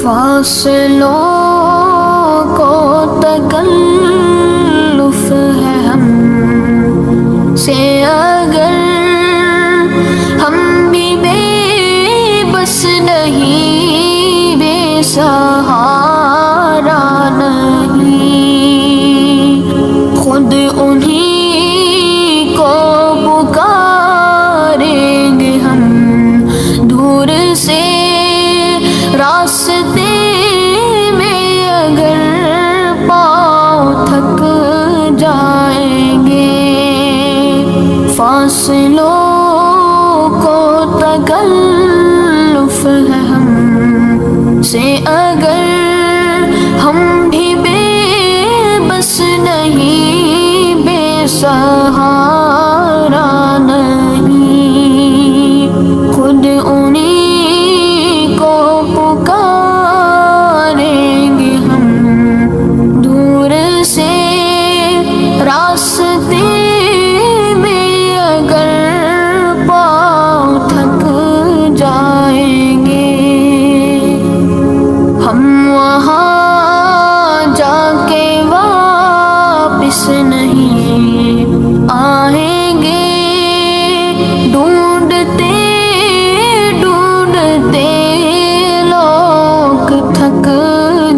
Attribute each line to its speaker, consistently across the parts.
Speaker 1: فاصلوں کو تکلف ہے ہم سے اگر ہم بھی بے بس نہیں، بے سہارا نہیں، خود انہی کو پکاریں گے ہم دور سے راستے میں اگر پاؤں تھک جائیں گے، فاصلوں کو تکلف ہے ہم سے اگر ہم بھی بے بس نہیں، بے سہارا نہیں، خود انہی کو پکاریں گے ہم دور سے راستے میں اگر پاؤں تھک جائیں گے، ہم وہاں جا کے واپس نہیں آئیں گے، ڈھونڈتے ڈھونڈتے لوگ تھک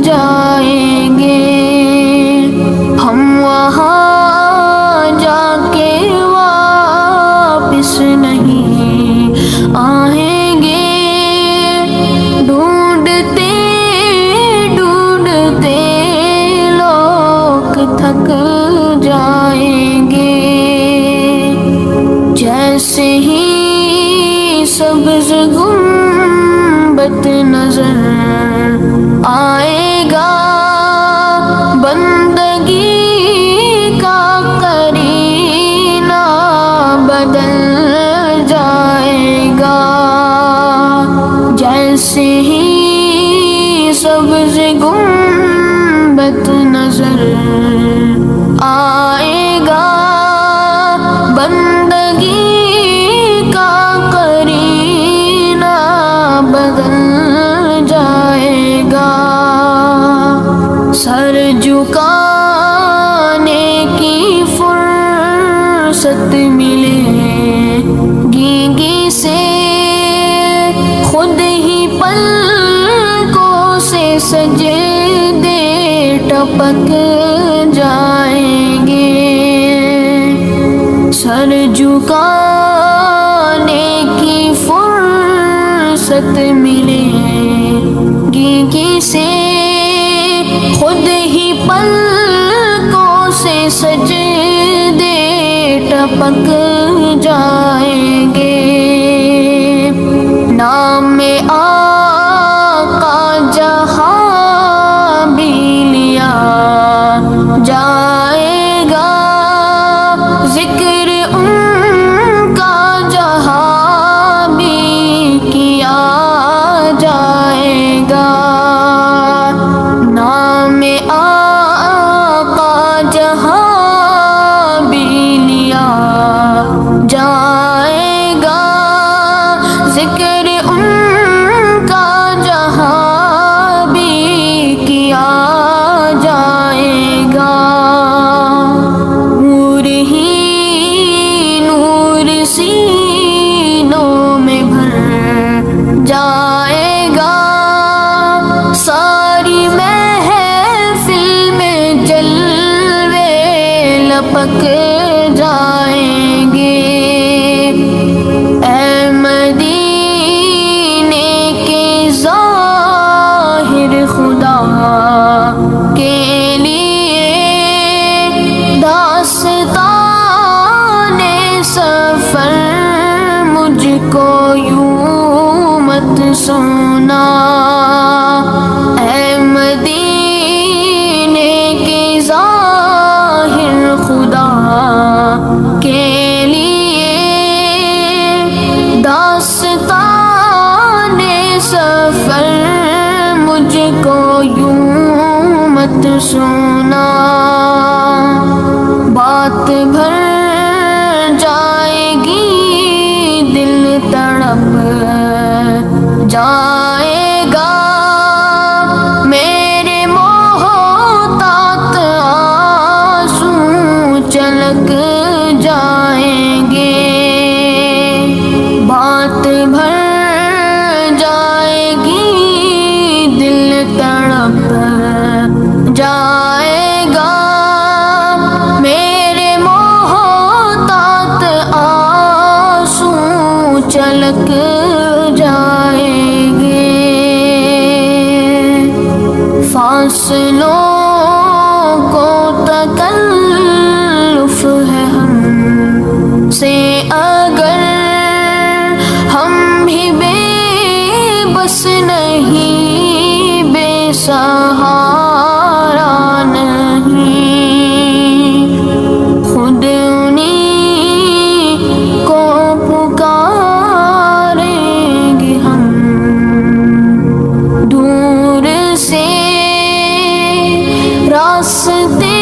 Speaker 1: جائیں گے، ہم وہاں جا کے واپس نہیں آئیں گے، ڈھونڈتے ڈھونڈتے لوگ تھک جائیں گے، جیسے ہی سبز گنبد نظر آئے گا، بندگی کا قرینہ بدل جائے گا، جیسے ہی سبز گنبد نظر آئے گا، بندگی کا قرینہ بدل جائے گا، سر جھکانے کی فرصت ملے گی سے، خود ہی پلکوں سے سجدے ٹپک جائیں گے، سر جھکانے کی فرصت ملے گی سے، خود ہی پلکوں سے سجدے ٹپک جائیں گے، نام آقا جہاں بھی لیا جائے گا، ذکر ان کا جہاں بھی کیا جائے گا، نام آقا جہاں بھی لیا جائے گا، ذکر ان کا جہاں بھی کیا جائے گا، نور ہی نور سینوں میں بھر جائے گا، ساری محفل میں جلوے لپک جائیں گے، اے مدینے کے ظاہر خدا کے لیے داستان سفر مجھ کو یوں مت سنا، اے مدینے کے ظاہر خدا کے لیے داستان سفر مجھ کو یوں مت سنا، بات بھر جائے گی دل تڑپ جائے گا، تھک جائیں گے، فاصلوں کو تکلف ہے ہم سے اگر ہم بھی بے بس نہیں، بے سہارا نہیں، خود انہیں کو پکاریں گے ہم، دور سے راستے